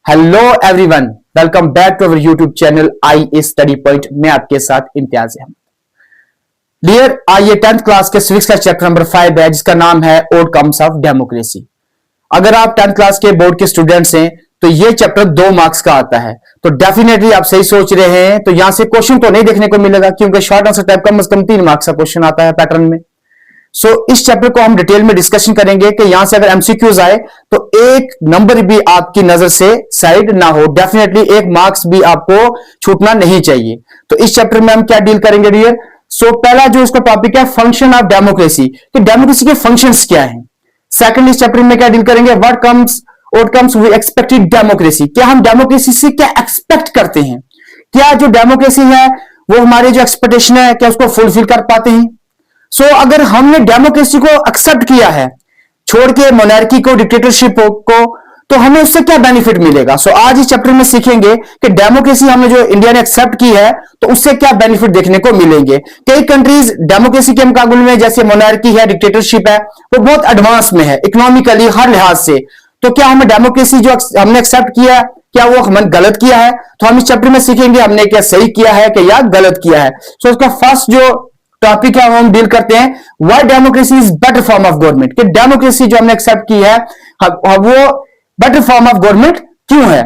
Hello everyone, welcome back to our YouTube channel I study point में आपके साथ इम्तियाज है। डियर, आइए 10th क्लास के सिविक्स का चैप्टर नंबर 5 है जिसका नाम है आउटकम्स ऑफ डेमोक्रेसी। अगर आप 10th क्लास के बोर्ड के स्टूडेंट्स हैं तो ये चैप्टर 2 मार्क्स का आता है, तो डेफिनेटली आप सही सोच रहे हैं। तो यहां से क्वेश्चन तो नहीं देखने को मिलेगा क्योंकि शॉर्ट आंसर टाइप कम से कम 3 मार्क्स का क्वेश्चन आता है पैटर्न में। इस चैप्टर को हम डिटेल में डिस्कशन करेंगे कि यहां से अगर एमसीक्यूज आए तो एक नंबर भी आपकी नजर से साइड ना हो, डेफिनेटली एक मार्क्स भी आपको छूटना नहीं चाहिए। तो इस चैप्टर में हम क्या डील करेंगे डियर? पहला जो इसका टॉपिक है फंक्शन ऑफ डेमोक्रेसी, कि डेमोक्रेसी के फंक्शंस क्या हैं। सेकंड, इस चैप्टर में क्या डील करेंगे? What comes outcomes we expected democracy, क्या हम डेमोक्रेसी से क्या एक्सपेक्ट करते हैं, क्या जो डेमोक्रेसी है वो हमारे जो एक्सपेक्टेशन है क्या उसको फुलफिल कर पाते हैं। अगर हमने डेमोक्रेसी को एक्सेप्ट किया है, छोड़ के मोनार्की को, डिक्टेटरशिप को, तो हमें उससे क्या बेनिफिट मिलेगा। आज इस चैप्टर में सीखेंगे कि डेमोक्रेसी हमने जो इंडिया ने एक्सेप्ट की है तो उससे क्या बेनिफिट देखने को मिलेंगे। कई कंट्रीज डेमोक्रेसी के मुकाबले में, जैसे मोनार्की है, डिक्टेटरशिप है, वो बहुत एडवांस में है इकोनॉमिकली हर लिहाज से। तो क्या हमें डेमोक्रेसी जो हमने एक्सेप्ट किया है क्या वो हमने गलत किया है? तो हम इस चैप्टर में सीखेंगे हमने क्या सही किया है कि या गलत किया है। इसका फर्स्ट जो टॉपिक है हम डील करते हैं why democracy is better form of government, कि डेमोक्रेसी जो हमने एक्सेप्ट की है वो बेटर फॉर्म ऑफ गवर्नमेंट क्यों है।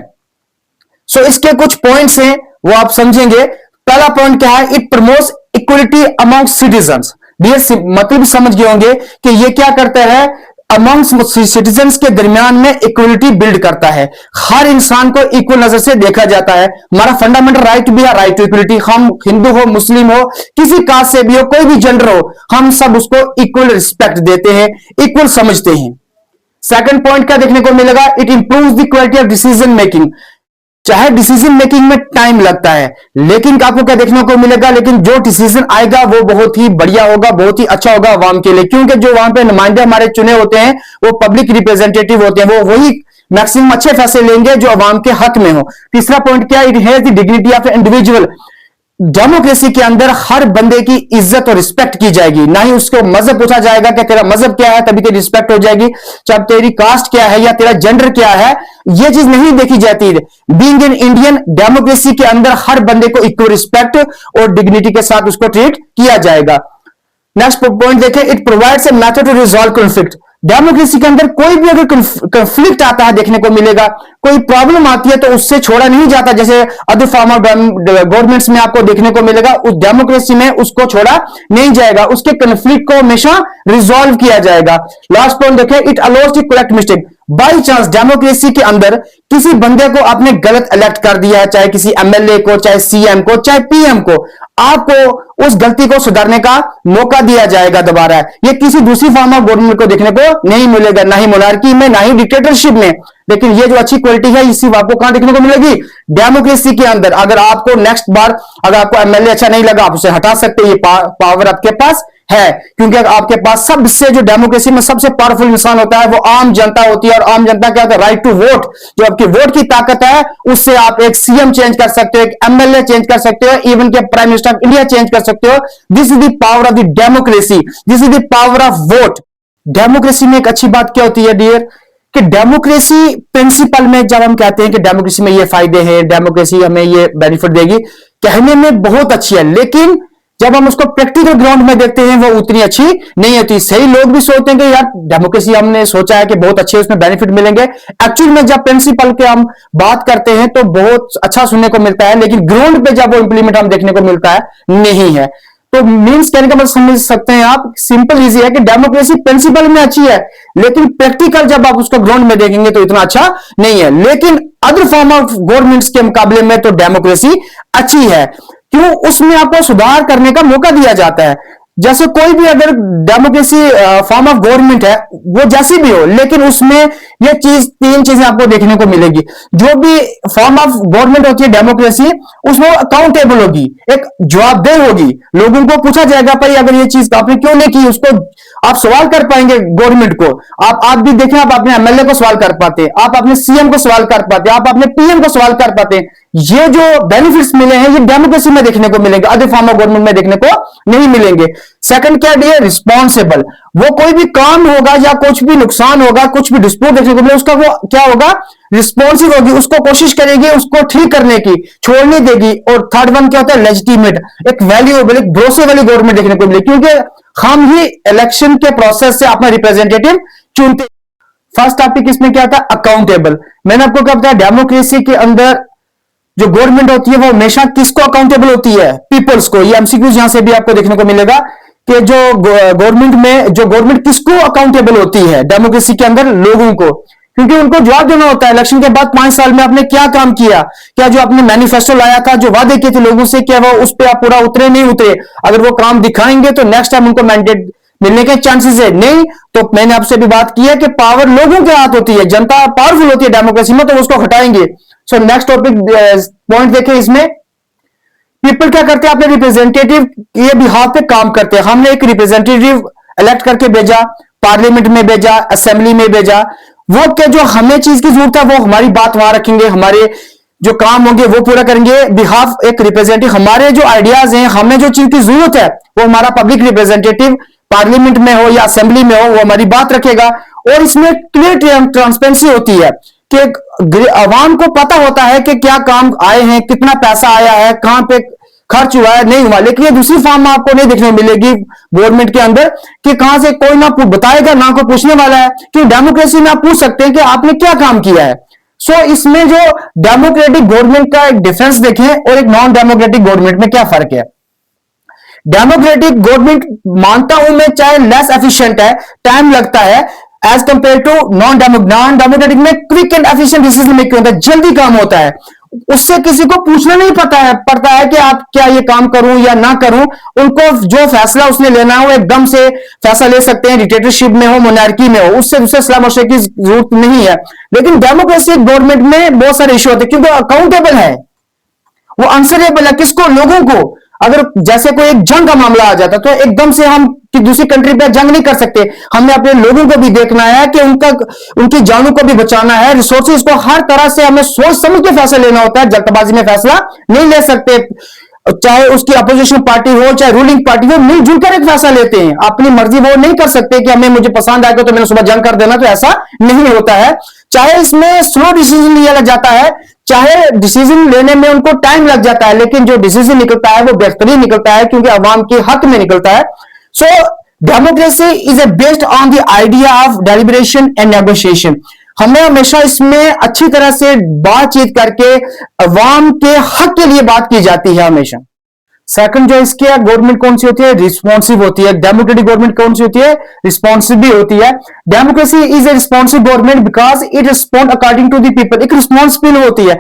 इसके कुछ पॉइंट्स हैं वो आप समझेंगे। पहला पॉइंट क्या है? It promotes equality among citizens. मतलब समझ गए होंगे कि ये क्या करता है, अमंग्स सिटीजन्स के दरमियान में इक्वलिटी बिल्ड करता है। हर इंसान को इक्वल नजर से देखा जाता है। हमारा फंडामेंटल राइट भी है, राइट टू इक्वलिटी। हम हिंदू हो, मुस्लिम हो, किसी कास्ट से भी हो, कोई भी जेंडर हो, हम सब उसको इक्वल रिस्पेक्ट देते हैं, इक्वल समझते हैं। सेकंड पॉइंट क्या देखने को मिलेगा? It improves the quality of decision making. चाहे डिसीजन मेकिंग में टाइम लगता है लेकिन आपको क्या देखने को मिलेगा, लेकिन जो डिसीजन आएगा वो बहुत ही बढ़िया होगा, बहुत ही अच्छा होगा अवाम के लिए, क्योंकि जो वहां पे नुमाइंदे हमारे चुने होते हैं वो पब्लिक रिप्रेजेंटेटिव होते हैं, वो वही मैक्सिमम अच्छे फैसले लेंगे जो अवाम के हक में हो। तीसरा पॉइंट क्या? It has the dignity of individual. Democracy के अंदर हर बंदे की इज्जत और रिस्पेक्ट की जाएगी, ना ही उसको मजहब पूछा जाएगा कि तेरा मजहब क्या है तभी तेरी रिस्पेक्ट हो जाएगी, चाहे तेरी कास्ट क्या है या तेरा जेंडर क्या है, ये चीज नहीं देखी जाती। बीइंग इन इंडियन डेमोक्रेसी के अंदर हर बंदे को इक्वल रिस्पेक्ट और डिग्निटी के साथ उसको ट्रीट किया जाएगा। नेक्स्ट पॉइंट देखें, it provides a method to resolve conflict. Democracy के अंदर कोई भी अगर कंफ्लिक्ट आता है देखने को मिलेगा, कोई प्रॉब्लम आती है तो उससे छोड़ा नहीं जाता, जैसे अदर फॉर्म ऑफ गवर्नमेंट्स में आपको देखने को मिलेगा। उस डेमोक्रेसी में उसको छोड़ा नहीं जाएगा, उसके कंफ्लिक्ट को हमेशा रिजॉल्व किया जाएगा। लास्ट पॉइंट देखें, it allows to correct mistake. By chance democracy के अंदर किसी बंदे को आपने गलत इलेक्ट कर दिया है, चाहे किसी एमएलए को, चाहे सीएम को, चाहे पीएम को, आपको उस गलती को सुधारने का मौका दिया जाएगा दोबारा। ये किसी दूसरी फॉर्म ऑफ गवर्नमेंट को देखने को नहीं मिलेगा, ना ही मोनार्की में, ना ही डिक्टेटरशिप में। लेकिन ये जो अच्छी क्वालिटी है इसी आपको कहां देखने को मिलेगी? डेमोक्रेसी के अंदर। अगर आपको नेक्स्ट बार अगर आपको एमएलए अच्छा नहीं लगा आप उसे हटा सकते हैं, ये पावर आपके पास है, क्योंकि आपके पास सबसे जो डेमोक्रेसी में सबसे पावरफुल इंसान होता है वो आम जनता होती है। और आम जनता क्या होता है? Right to vote. जो आपकी वोट की ताकत है उससे आप एक सीएम चेंज कर सकते हो, एक एमएलए चेंज कर सकते हो, इवन के prime minister of India change कर सकते हो। This is the power of the democracy, this is the power of vote. Democracy में एक अच्छी बात क्या होती है डियर, कि डेमोक्रेसी प्रिंसिपल में जब हम कहते हैं कि डेमोक्रेसी में ये फायदे हैं, डेमोक्रेसी हमें ये बेनिफिट देगी, कहने में बहुत अच्छी है, लेकिन जब हम उसको प्रैक्टिकल ग्राउंड में देखते हैं वो उतनी अच्छी नहीं होती। सही लोग भी सोचते हैं कि यार डेमोक्रेसी हमने सोचा है कि बहुत अच्छे उसमें बेनिफिट मिलेंगे, एक्चुअल में जब प्रिंसिपल के हम बात करते हैं तो बहुत अच्छा सुनने को मिलता है, लेकिन ग्राउंड पे जब वो इंप्लीमेंट हम देखने को मिलता है नहीं है। तो मीन्स कहने का मतलब समझ सकते हैं आप, सिंपल इजी है कि डेमोक्रेसी प्रिंसिपल में अच्छी है लेकिन प्रैक्टिकल जब आप उसको ग्राउंड में देखेंगे तो इतना अच्छा नहीं है। लेकिन अदर फॉर्म ऑफ गवर्नमेंट्स के मुकाबले में तो डेमोक्रेसी अच्छी है। क्यों? उसमें आपको सुधार करने का मौका दिया जाता है। जैसे कोई भी अगर डेमोक्रेसी फॉर्म ऑफ गवर्नमेंट है वो जैसी भी हो, लेकिन उसमें ये तीन चीजें आपको देखने को मिलेगी। जो भी फॉर्म ऑफ गवर्नमेंट होती है डेमोक्रेसी, उसमें अकाउंटेबल होगी, एक जवाबदेह होगी। लोगों को पूछा जाएगा भाई अगर ये चीज आपने क्यों नहीं की, उसको आप सवाल कर पाएंगे गवर्नमेंट को। आप भी देखें, आप अपने एमएलए को सवाल कर पाते हैं, आप अपने सीएम को सवाल कर पाते हैं, आप अपने पीएम को सवाल कर पाते हैं। ये जो बेनिफिट्स मिले हैं ये डेमोक्रेसी में देखने को मिलेंगे, अदर फॉर्म ऑफ गवर्नमेंट में देखने को नहीं मिलेंगे। सेकंड क्या है? रिस्पॉन्सिबल। वो कोई भी काम होगा या कुछ भी नुकसान होगा, कुछ भी डिस्प्यूट देखने को मिले, उसका वो क्या होगा? रिस्पॉन्सिव होगी, उसको कोशिश करेगी उसको ठीक करने की, छोड़ने देगी। और थर्ड वन क्या होता है, लेजिटिमेट, एक वैल्यूएबल, एक भरोसे वाली गवर्नमेंट देखने को मिले, क्योंकि हम ही इलेक्शन के प्रोसेस से अपना रिप्रेजेंटेटिव चुनते। फर्स्ट टॉपिक इसमें क्या था, अकाउंटेबल। मैंने आपको क्या बताया, डेमोक्रेसी के अंदर जो गवर्नमेंट होती है वो हमेशा किसको अकाउंटेबल होती है, पीपल्स को। ये एमसीक्यूज यहां से भी आपको देखने को मिलेगा कि जो गवर्नमेंट किसको अकाउंटेबल होती है डेमोक्रेसी के अंदर, लोगों को, क्योंकि उनको जवाब देना होता है इलेक्शन के बाद 5 साल में आपने क्या काम किया, क्या जो आपने मैनिफेस्टो लाया था, जो वादे किए थे लोगों से, क्या वो उस पर आप पूरा उतरे नहीं उतरे। अगर वो काम दिखाएंगे तो नेक्स्ट टाइम उनको मैंडेट मिलने के चांसेस है, नहीं तो मैंने आपसे भी बात की है कि पावर लोगों के हाथ होती है, जनता पावरफुल होती है डेमोक्रेसी में, तो उसको हटाएंगे। सो नेक्स्ट टॉपिक पॉइंट देखें, इसमें पीपल क्या करते हैं, अपने रिप्रेजेंटेटिव के बिहाफ पे काम करते हैं। हमने एक रिप्रेजेंटेटिव इलेक्ट करके भेजा, पार्लियामेंट में भेजा, असेंबली में भेजा, वो क्या जो हमें चीज की जरूरत है वो हमारी बात वहां रखेंगे, हमारे जो काम होंगे वो पूरा करेंगे बिहाफ एक रिप्रेजेंटेटिव। हमारे जो आइडियाज हैं, हमें जो चीज की जरूरत है, वो हमारा पब्लिक रिप्रेजेंटेटिव पार्लियामेंट में हो या असेंबली में हो, वो हमारी बात रखेगा। और इसमें क्लियर ट्रांसपेरेंसी होती है कि आवाम को पता होता है कि क्या काम आए हैं, कितना पैसा आया है, कहां पे खर्च हुआ है, नहीं हुआ। लेकिन ये दूसरी फॉर्म में आपको नहीं देखने को मिलेगी गवर्नमेंट के अंदर कि कहां से कोई ना बताएगा, ना कोई पूछने वाला है। क्योंकि डेमोक्रेसी में आप पूछ सकते हैं कि आपने क्या काम किया है। सो इसमें जो डेमोक्रेटिक गवर्नमेंट का एक डिफरेंस देखें और एक नॉन डेमोक्रेटिक गवर्नमेंट में क्या फर्क है। डेमोक्रेटिक गवर्नमेंट मानता हूं मैं, चाहे लेस एफिशिएंट है, टाइम लगता है as compare to non democratic में quick and efficient decision making होता है, जल्दी काम होता है। उससे किसी को पूछना नहीं पड़ता है कि आप क्या ये काम करूं या ना करूं। उनको जो फैसला उसने लेना हो एकदम से फैसला ले सकते हैं, डिक्टेटरशिप में हो, मोनार्की में हो, उससे दूसरे सलाह मशवरे की जरूरत नहीं है। लेकिन डेमोक्रेसी गवर्नमेंट में बहुत सारे इश्यू होते हैं, क्योंकि अकाउंटेबल है, वो आंसरेबल है किसको, लोगों को। अगर जैसे कोई एक जंग का मामला आ जाता तो एकदम से हम दूसरी कंट्री पे जंग नहीं कर सकते, हमें अपने लोगों को भी देखना है कि उनकी जानों को भी बचाना है, रिसोर्सेज को हर तरह से हमें सोच समझ के फैसला लेना होता है, जल्दबाजी में फैसला नहीं ले सकते। चाहे उसकी अपोजिशन पार्टी हो चाहे रूलिंग पार्टी हो, मिलजुल कर एक फैसला लेते हैं, अपनी मर्जी वो नहीं कर सकते कि हमें मुझे पसंद आएगा तो मैंने सुबह जंग कर देना, तो ऐसा नहीं होता है। चाहे इसमें स्लो डिसीजन लिया जाता है, चाहे डिसीजन लेने में उनको टाइम लग जाता है, लेकिन जो डिसीजन निकलता है वो बेहतरीन निकलता है, क्योंकि अवाम के हक में निकलता है। So democracy is a based on the idea of deliberation and negotiation. हमें हमेशा इसमें अच्छी तरह से बातचीत करके अवाम के हक के लिए बात की जाती है हमेशा। सेकंड जो इसकी है, गवर्नमेंट कौन सी होती है, रिस्पॉन्सिव होती है। डेमोक्रेटिक गवर्नमेंट कौन सी होती है, रिस्पॉन्सिव भी होती है। Democracy is a responsive government because it respond according to the people, एक रिस्पॉन्सिबल होती है।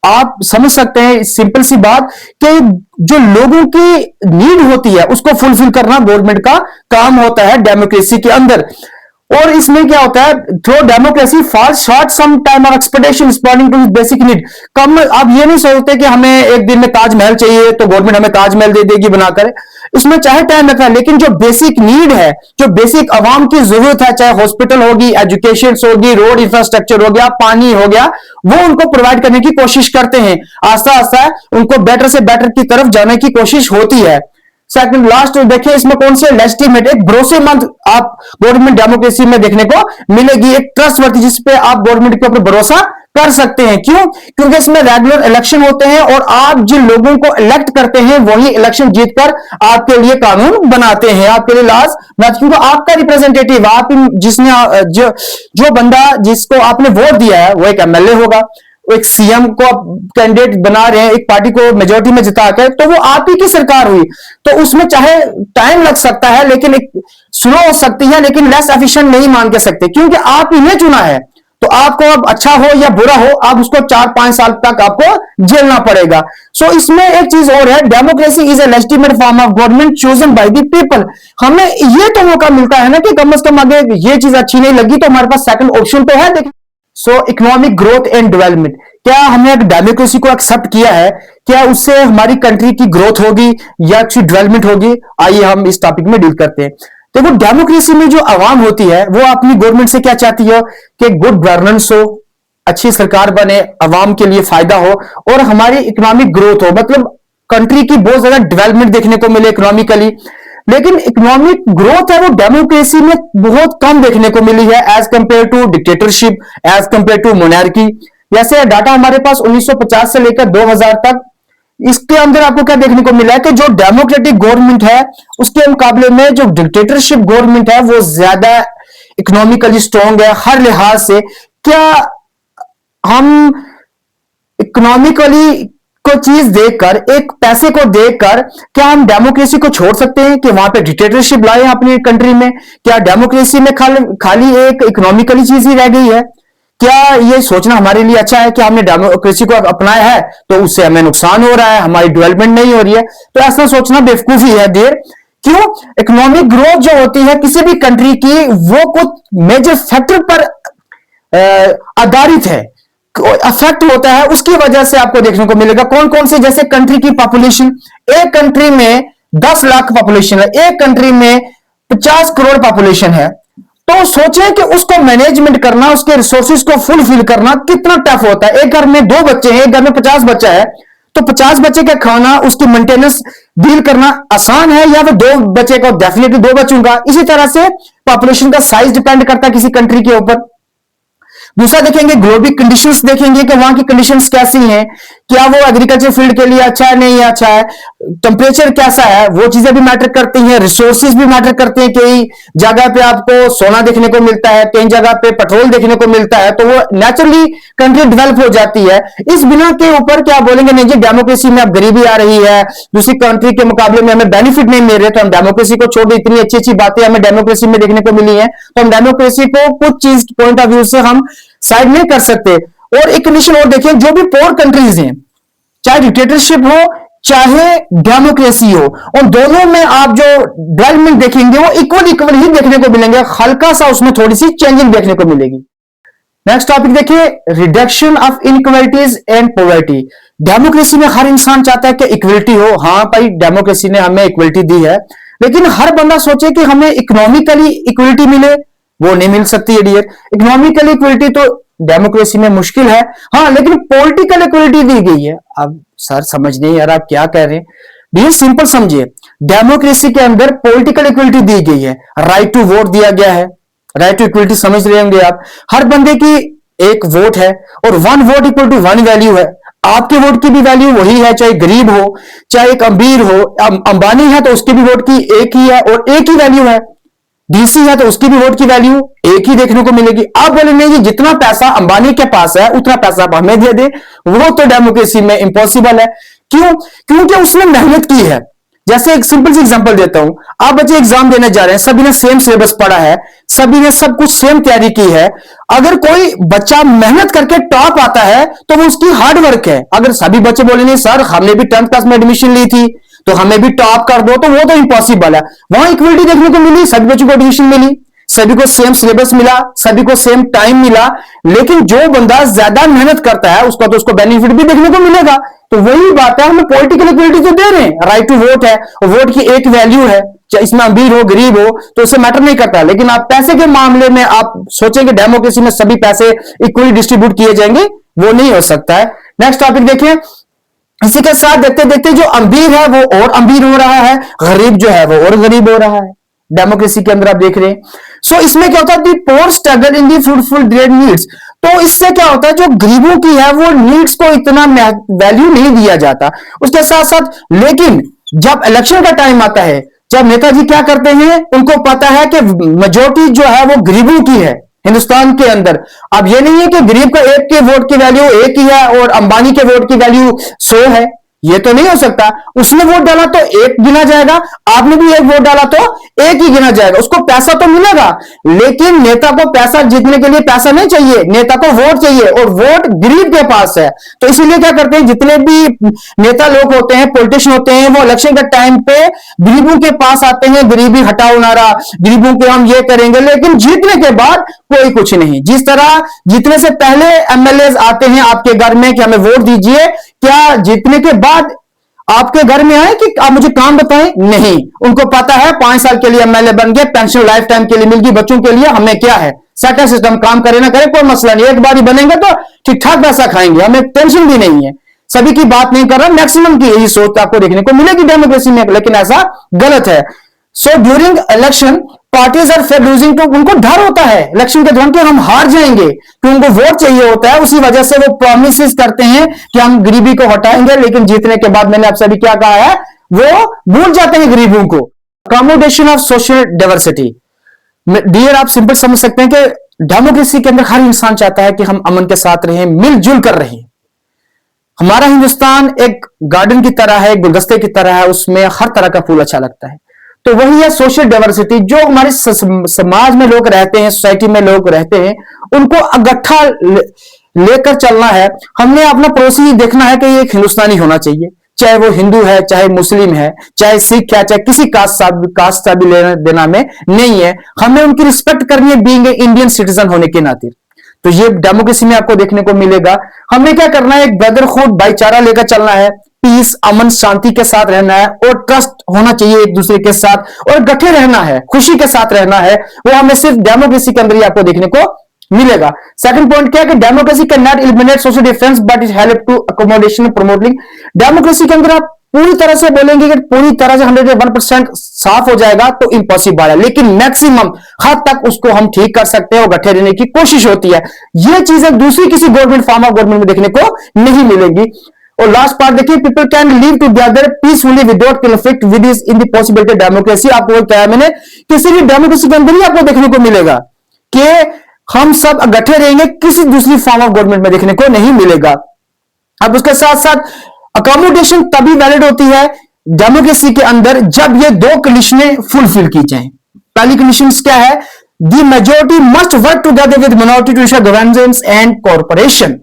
आप समझ सकते हैं सिंपल सी बात कि जो लोगों की नीड होती है उसको फुलफिल करना गवर्नमेंट का काम होता है डेमोक्रेसी के अंदर। और इसमें क्या होता है, through democracy falls short some time of expectation responding to basic need. कम आप ये नहीं सोचते कि हमें एक दिन में ताजमहल चाहिए तो गवर्नमेंट हमें ताजमहल दे देगी बनाकर, इसमें चाहे टाइम लगता है, लेकिन जो बेसिक नीड है, जो बेसिक आवाम की जरूरत है, चाहे हॉस्पिटल होगी, एजुकेशन होगी, रोड इंफ्रास्ट्रक्चर हो गया, पानी हो गया, वो उनको प्रोवाइड करने की कोशिश करते हैं। आस्ता आस्ता उनको बेटर से बेटर की तरफ जाने की कोशिश होती है। सेकंड लास्ट देखिए, इसमें कौन से लेजिटिमेट, एक भरोसेमंद आप गवर्नमेंट डेमोक्रेसी में देखने को मिलेगी, एक ट्रस्ट वर्दी जिसपे आप गवर्नमेंट के ऊपर भरोसा कर सकते हैं। क्यों? क्योंकि इसमें रेगुलर इलेक्शन होते हैं और आप जिन लोगों को इलेक्ट करते हैं वही इलेक्शन जीतकर आपके लिए कानून बनाते हैं, आपके लिए लॉज बनाते, क्योंकि आपका रिप्रेजेंटेटिव, आप जिसने जो बंदा जिसको आपने वोट दिया है वो एक एमएलए होगा, एक सीएम को कैंडिडेट बना रहे हैं, एक पार्टी को मेजोरिटी में जिता कर, तो वो आप ही की सरकार हुई। तो उसमें चाहे टाइम लग सकता है, लेकिन एक स्लो हो सकती है, लेकिन लेस एफिशिएंट नहीं मान के सकते, क्योंकि आप ही ने चुना है। तो आपको अब अच्छा हो या बुरा हो, आप उसको 4-5 साल तक आपको झेलना पड़ेगा। सो इसमें एक चीज और है, democracy is A legitimate form of government chosen by the people. हमें ये तो मौका मिलता है ना कि कम से कम अगर ये चीज अच्छी नहीं लगी तो हमारे पास सेकंड ऑप्शन तो है। देखिए, सो इकोनॉमिक ग्रोथ एंड डेवलपमेंट, क्या हमने डेमोक्रेसी को एक्सेप्ट किया है, क्या उससे हमारी कंट्री की ग्रोथ होगी या अच्छी डेवलपमेंट होगी? आइए हम इस टॉपिक में डील करते हैं। देखो, डेमोक्रेसी में जो आवाम होती है वो अपनी गवर्नमेंट से क्या चाहती है कि गुड गवर्नेंस हो, अच्छी सरकार बने, आवाम के लिए फायदा हो और हमारी इकोनॉमिक ग्रोथ हो, मतलब कंट्री की बहुत ज्यादा डेवलपमेंट देखने को मिले इकोनॉमिकली। लेकिन इकोनॉमिक ग्रोथ है वो डेमोक्रेसी में बहुत कम देखने को मिली है as compare to dictatorship, as compare to monarchy. जैसे डाटा हमारे पास 1950 से लेकर 2000 तक, इसके अंदर आपको क्या देखने को मिला है कि जो डेमोक्रेटिक गवर्नमेंट है उसके मुकाबले में जो डिक्टेटरशिप गवर्नमेंट है वो ज्यादा इकोनॉमिकली स्ट्रांग है हर लिहाज से। क्या हम इकोनॉमिकली को चीज देखकर, एक पैसे को देखकर, क्या हम डेमोक्रेसी को छोड़ सकते हैं कि वहां पे डिक्टेटरशिप लाए अपनी कंट्री में? क्या डेमोक्रेसी में खाली एक इकोनॉमिकली चीज ही रह गई है? क्या ये सोचना हमारे लिए अच्छा है कि हमने डेमोक्रेसी को अपनाया है तो उससे हमें नुकसान हो रहा है, हमारी डेवलपमेंट नहीं हो रही है? तो ऐसा सोचना बेवकूफी है देर। क्यों? इकोनॉमिक ग्रोथ जो होती है किसी भी कंट्री की वो कुछ मेजर फैक्टर पर आधारित है, अफेक्ट होता है, उसकी वजह से आपको देखने को मिलेगा। कौन कौन से? जैसे कंट्री की पॉपुलेशन, एक कंट्री में 10 लाख पॉपुलेशन है, एक कंट्री में 50 करोड़ पॉपुलेशन है, तो सोचें कि उसको मैनेजमेंट करना, उसके रिसोर्सेज को फुलफिल करना कितना टफ होता है। एक घर में 2 बच्चे हैं, एक घर में 50 बच्चा है, तो 50 बच्चे का खाना, उसकी मेंटेनेंस डील करना आसान है या फिर 2 बच्चे का? डेफिनेटली 2 बचूंगा। इसी तरह से पॉपुलेशन का साइज डिपेंड करता है किसी कंट्री के ऊपर। दूसरा देखेंगे ग्लोबल कंडीशंस, देखेंगे कि वहां की कंडीशंस कैसी हैं, क्या वो एग्रीकल्चर फील्ड के लिए अच्छा है, नहीं अच्छा है, टेम्परेचर कैसा है, वो चीजें भी मैटर करती हैं। रिसोर्सेज भी मैटर करते हैं, कई जगह पे आपको सोना देखने को मिलता है, कई जगह पे पेट्रोल देखने को मिलता है, तो वो नेचुरली कंट्री डेवलप हो जाती है। इस बिना के ऊपर क्या बोलेंगे, नहीं जी डेमोक्रेसी में अब गरीबी आ रही है, दूसरी कंट्री के मुकाबले में हमें बेनिफिट नहीं मिल रहे, तो हम डेमोक्रेसी को छोड़, इतनी अच्छी अच्छी बातें हमें डेमोक्रेसी में देखने को मिली है, तो हम डेमोक्रेसी को कुछ चीज पॉइंट ऑफ व्यू से हम साइड नहीं कर सकते। और एक कंडीशन और देखिए, जो भी पोर कंट्रीज हैं, चाहे डिक्टेटरशिप हो चाहे डेमोक्रेसी हो, उन दोनों में आप जो डेवलपमेंट देखेंगे वो इक्वल ही देखने को मिलेंगे, हल्का सा उसमें थोड़ी सी चेंजिंग देखने को मिलेगी। नेक्स्ट टॉपिक देखिए, reduction of inequalities and poverty. Democracy में हर इंसान चाहता है कि इक्वलिटी हो। हाँ भाई, डेमोक्रेसी ने हमें इक्वलिटी दी है, लेकिन हर बंदा सोचे कि हमें इकोनॉमिकली इक्वलिटी मिले, वो नहीं मिल सकती है डियर। इकोनॉमिकल इक्वलिटी तो डेमोक्रेसी में मुश्किल है, हाँ, लेकिन पॉलिटिकल इक्वलिटी दी गई है। अब सर समझ नहीं यार आप क्या कह रहे हैं डियर, सिंपल समझिए, डेमोक्रेसी के अंदर पॉलिटिकल इक्वलिटी दी गई है, राइट टू वोट दिया गया है। राइट टू इक्वलिटी समझ रहे होंगे आप, हर बंदे की एक वोट है और 1 वोट इक्वल टू 1 वैल्यू है। आपके वोट की भी वैल्यू वही है, चाहे गरीब हो चाहे एक अमीर हो। अंबानी है तो उसके भी वोट की एक ही है और एक ही वैल्यू है। डीसी है तो उसकी भी वोट की वैल्यू एक ही देखने को मिलेगी। आप बोलेंगे कि जितना पैसा अंबानी के पास है उतना पैसा आप हमें दे दे, वो तो डेमोक्रेसी में इम्पॉसिबल है। क्यों? क्योंकि उसने मेहनत की है। जैसे एक सिंपल सी एग्जांपल देता हूं, आप बच्चे एग्जाम देने जा रहे हैं, सभी ने सेम सिलेबस पढ़ा है, सभी ने सब कुछ सेम तैयारी की है। अगर कोई बच्चा मेहनत करके टॉप आता है तो वो उसकी हार्ड वर्क है। अगर सभी बच्चे बोलेंगे सर हमने भी 10th क्लास में एडमिशन ली थी तो हमें भी टॉप कर दो, तो वो तो इम्पॉसिबल है। वहां इक्वलिटी देखने को मिली, सभी बच्चों को एडमिशन मिली, सभी को सेम सिलेबस मिला, सभी को सेम टाइम मिला, लेकिन जो बंदा ज्यादा मेहनत करता है उसका तो उसको बेनिफिट भी देखने को मिलेगा। तो वही बात है, हमें पॉलिटिकल इक्वलिटी तो दे रहे हैं, राइट टू वोट है, वोट की एक वैल्यू है, चाहे इसमें अमीर हो गरीब हो तो उससे मैटर नहीं करता। लेकिन आप पैसे के मामले में आप सोचेंगे डेमोक्रेसी में सभी पैसे इक्वली डिस्ट्रीब्यूट किए जाएंगे, वो नहीं हो सकता है। नेक्स्ट टॉपिक देखिए, इसी के साथ देखते देखते जो अमीर है वो और अमीर हो रहा है, गरीब जो है वो और गरीब हो रहा है डेमोक्रेसी के अंदर, आप देख रहे हैं। सो इसमें क्या होता है, the poor struggle in the fruitful their needs. तो इससे क्या होता है, जो गरीबों की है वो नीड्स को इतना वैल्यू नहीं दिया जाता उसके साथ साथ। लेकिन जब इलेक्शन का टाइम आता है, जब नेताजी क्या करते हैं, उनको पता है कि मेजोरिटी जो है वो गरीबों की है हिंदुस्तान के अंदर। अब ये नहीं है कि गरीब का एक के वोट की वैल्यू एक ही है और अंबानी के वोट की वैल्यू 100 है, ये तो नहीं हो सकता। उसने वोट डाला तो एक गिना जाएगा, आपने भी एक वोट डाला तो एक ही गिना जाएगा, उसको पैसा तो मिलेगा। लेकिन नेता को पैसा जीतने के लिए पैसा नहीं चाहिए, नेता को वोट चाहिए और वोट गरीब के पास है। तो इसीलिए क्या करते हैं, जितने भी नेता लोग होते हैं, पॉलिटिशियन होते हैं, वो इलेक्शन के टाइम पे गरीबों के पास आते हैं, गरीबी हटाओ नारा, गरीबों के हम ये करेंगे, लेकिन जीतने के बाद कोई कुछ नहीं। जिस तरह जीतने से पहले एमएलए आते हैं आपके घर में कि हमें वोट दीजिए, क्या जीतने के बाद आपके घर में आए कि आप मुझे काम बताएं? नहीं, उनको पता है 5 साल के लिए एमएलए बन गए, पेंशन लाइफ टाइम के लिए मिल गई, बच्चों के लिए हमें क्या है, सेटल सिस्टम, काम करे ना करे कोई मसला नहीं, एक बार ही बनेंगे तो ठीक ठाक पैसा खाएंगे, हमें टेंशन भी नहीं है। सभी की बात नहीं कर रहा, मैक्सिमम की यही सोच आपको देखने को मिलेगी डेमोक्रेसी में, लेकिन ऐसा गलत है। So during election parties are fair losing, तो उनको डर होता है इलेक्शन के दौरान कि हम हार जाएंगे, कि उनको वोट चाहिए होता है, उसी वजह से वो प्रॉमिसेस करते हैं कि हम गरीबी को हटाएंगे, लेकिन जीतने के बाद मैंने आपसे अभी क्या कहा है, वो भूल जाते हैं गरीबों को। Accommodation of social diversity, dear आप सिंपल समझ सकते हैं कि डेमोक्रेसी के अंदर हर इंसान चाहता है कि हम अमन के साथ रहें, मिलजुल कर रहें। हमारा हिंदुस्तान एक गार्डन की तरह है, एक गुलदस्ते की तरह है, उसमें हर तरह का फूल अच्छा लगता है। तो वही है सोशल डाइवर्सिटी, जो हमारे समाज में लोग रहते हैं, सोसाइटी में लोग रहते हैं, उनको इकट्ठा लेकर चलना है। हमने अपना पड़ोसी देखना है कि ये एक हिंदुस्तानी होना चाहिए, चाहे वो हिंदू है, चाहे मुस्लिम है, चाहे सिख है, चाहे किसी कास्ट का भी लेना देना में नहीं है। हमें उनकी रिस्पेक्ट करनी है बीइंग ए इंडियन सिटीजन होने के नाते। तो ये डेमोक्रेसी में आपको देखने को मिलेगा। हमें क्या करना है, एक ब्रदरहुड भाईचारा लेकर चलना है, पीस अमन शांति के साथ रहना है, और ट्रस्ट होना चाहिए एक दूसरे के साथ, और इकट्ठे रहना है, खुशी के साथ रहना है। वो हमें सिर्फ डेमोक्रेसी के अंदर ही आपको देखने को मिलेगा। सेकंड पॉइंट क्या है कि democracy can not eliminate social difference but it help to accommodation promoting. Democracy के अंदर आप पूरी तरह से बोलेंगे कि पूरी तरह से 101% साफ हो जाएगा तो इम्पॉसिबल है, लेकिन मैक्सिमम हद तक उसको हम ठीक कर सकते हैं और इकट्ठे रहने की कोशिश होती है। ये चीजें दूसरी किसी गवर्नमेंट फॉर्म ऑफ गवर्नमेंट में देखने को नहीं मिलेंगी। और लास्ट पार्ट देखिए, people can live together peacefully without conflict with is in the possibility democracy. आपको क्या है मैंने किसी भी डेमोक्रेसी के अंदर ही आपको देखने को मिलेगा कि हम सब इकट्ठे रहेंगे, किसी दूसरी फॉर्म ऑफ गवर्नमेंट में देखने को नहीं मिलेगा। अब उसके साथ साथ अकोमोडेशन तभी वैलिड होती है डेमोक्रेसी के अंदर जब ये दो कंडीशनें फुलफिल की जाएं। पहली कंडीशन क्या है, the majority must work together with minority to ensure governance and corporation.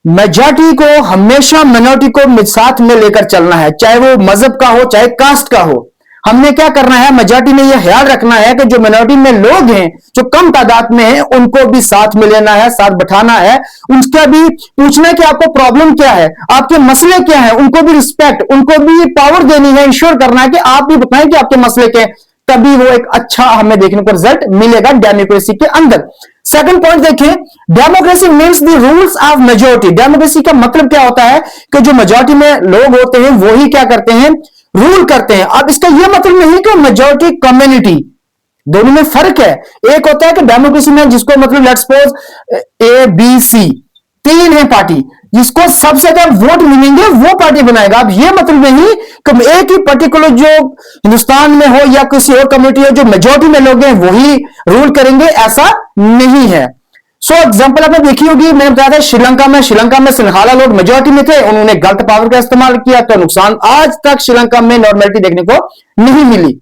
Majority को हमेशा माइनॉरिटी को साथ में लेकर चलना है, चाहे वो मजहब का हो, चाहे कास्ट का हो। हमने क्या करना है, मेजॉरिटी ने यह ख्याल रखना है कि जो माइनॉरिटी में लोग हैं, जो कम तादाद में हैं, उनको भी साथ में लेना है, साथ बैठाना है, उनका भी पूछना है कि आपको प्रॉब्लम क्या है, आपके मसले क्या है, उनको भी रिस्पेक्ट, उनको भी पावर देनी है, इंश्योर करना है कि आप भी बताएं कि आपके मसले क्या है, तभी वो एक अच्छा हमें देखने को रिजल्ट मिलेगा डेमोक्रेसी के अंदर। सेकंड पॉइंट देखें, democracy means the rules of majority. Democracy का मतलब क्या होता है कि जो मेजोरिटी में लोग होते हैं वही क्या करते हैं, रूल करते हैं। अब इसका यह मतलब नहीं कि मेजोरिटी कम्युनिटी, दोनों में फर्क है। एक होता है कि डेमोक्रेसी में जिसको मतलब let's suppose A B C तीन है पार्टी, जिसको सबसे ज्यादा वोट मिलेंगे वो पार्टी बनाएगा। अब ये मतलब नहीं कि एक ही पर्टिकुलर जो हिंदुस्तान में हो या किसी और कम्युनिटी हो, जो मेजोरिटी में लोग हैं वही रूल करेंगे, ऐसा नहीं है। सो एग्जाम्पल आपने देखी होगी, मैंने बताया था श्रीलंका में सिंहाला लोग मेजोरिटी में थे, उन्होंने गलत पावर का इस्तेमाल किया तो नुकसान, आज तक श्रीलंका में नॉर्मेलिटी देखने को नहीं मिली।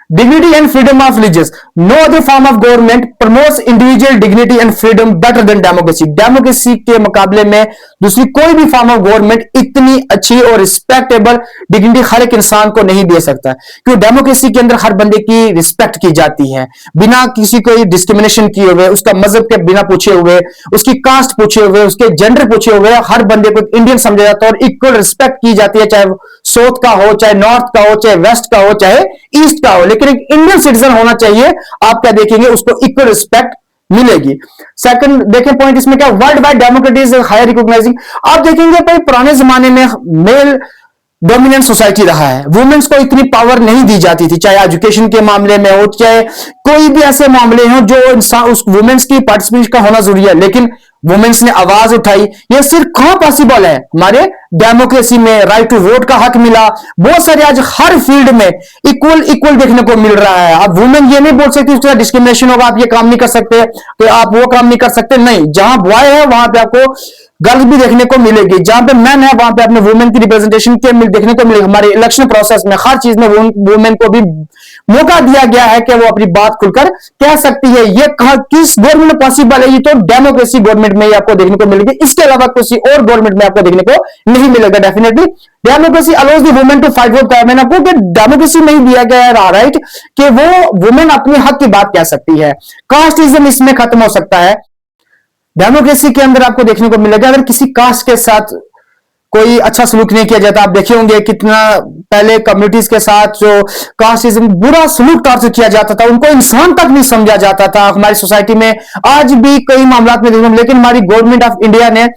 Dignity and freedom of religious. No other form of government promotes individual dignity and freedom better than democracy. Democracy के मुकाबले में दूसरी कोई भी फॉर्म ऑफ गवर्नमेंट इतनी अच्छी और रिस्पेक्टेबल डिग्निटी हर एक इंसान को नहीं दे सकता, क्योंकि डेमोक्रेसी के अंदर हर बंदे की रिस्पेक्ट की जाती है बिना किसी को डिस्क्रिमिनेशन किए हुए, उसका मजहब के बिना पूछे हुए, उसकी कास्ट पूछे हुए, उसके जेंडर पूछे हुए, हर बंदे को इंडियन समझा जाता है और इक्वल रिस्पेक्ट की जाती है, चाहे साउथ का हो, चाहे नॉर्थ का हो, चाहे वेस्ट का हो, चाहे ईस्ट का हो, लेकिन एक इंडियन सिटीजन होना चाहिए। आप क्या देखेंगे, उसको इक्वल रिस्पेक्ट मिलेगी। सेकंड देखें पॉइंट इसमें क्या, world wide democracy is higher recognising. आप देखेंगे भाई पुराने जमाने में मेल डोमिनेंट सोसाइटी रहा है, वुमेन्स को इतनी पावर नहीं दी जाती थी, चाहे एजुकेशन के मामले में हो, चाहे कोई भी ऐसे मामले हो जो इंसान उस वुमेन्स की पार्टिसिपेशन का होना जरूरी है, लेकिन वुमेन्स ने आवाज उठाई। ये सिर्फ कहां पॉसिबल है, हमारे डेमोक्रेसी में राइट टू वोट का हक मिला, बहुत सारे आज हर फील्ड में इक्वल देखने को मिल रहा है। अब वुमेन ये नहीं बोल सकती उसका डिस्क्रिमिनेशन होगा, आप ये काम नहीं कर सकते तो आप वो काम नहीं कर सकते, नहीं, जहां बॉय है वहां पे आपको गर्ल्स भी देखने को मिलेगी, जहां पे मैन है वहां पे आपने वुमेन की रिप्रेजेंटेशन के देखने को मिलेगी। हमारे इलेक्शन प्रोसेस में हर चीज में वुमेन को भी मौका दिया गया है कि वो अपनी बात खुलकर कह सकती है। ये किस गवर्नमेंट में पॉसिबल है, ये तो डेमोक्रेसी गवर्नमेंट में ही आपको देखने को मिलेगी, इसके अलावा किसी और गवर्नमेंट में आपको देखने को नहीं मिलेगा। Definitely democracy allows the women to fight for, मैंने आपको कि डेमोक्रेसी में ही दिया गया है राइट कि वो वुमेन अपने हक की बात कह सकती है, कास्टिज्म इसमें खत्म हो सकता है। डेमोक्रेसी के अंदर आपको देखने को मिलेगा अगर किसी कास्ट के साथ कोई अच्छा सलूक नहीं किया जाता, आप देखे होंगे कितना पहले कम्युनिटीज के साथ जो कास्टिज्म बुरा सलूक टॉर्चर किया जाता था, उनको इंसान तक नहीं समझा जाता था। हमारी सोसाइटी में आज भी कई मामला में देखने, लेकिन हमारी गवर्नमेंट ऑफ इंडिया ने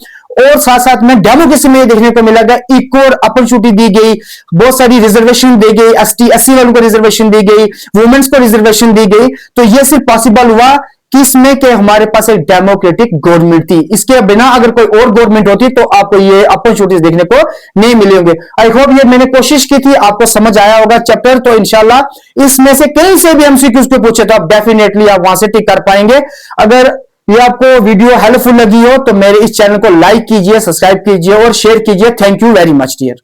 और साथ साथ में डेमोक्रेसी में देखने को मिला गया, इक्वल अपॉर्चुनिटी दी गई, बहुत सारी रिजर्वेशन दी गई, एसटी एससी वालों को रिजर्वेशन दी गई, वुमेन्स को रिजर्वेशन दी गई। तो यह सिर्फ पॉसिबल हुआ किसमें कि हमारे पास एक डेमोक्रेटिक गवर्नमेंट थी। इसके बिना अगर कोई और गवर्नमेंट होती तो आपको ये अपॉर्चुनिटीज देखने को नहीं मिले होंगे। आई होप ये मैंने कोशिश की थी, आपको समझ आया होगा चैप्टर। तो इंशाल्लाह इसमें से कहीं से भी एमसीक्यूज पे पूछे तो आप डेफिनेटली आप वहां से टिक कर पाएंगे। अगर ये आपको वीडियो हेल्पफुल लगी हो तो मेरे इस चैनल को लाइक कीजिए, सब्सक्राइब कीजिए और शेयर कीजिए। Thank you very much dear.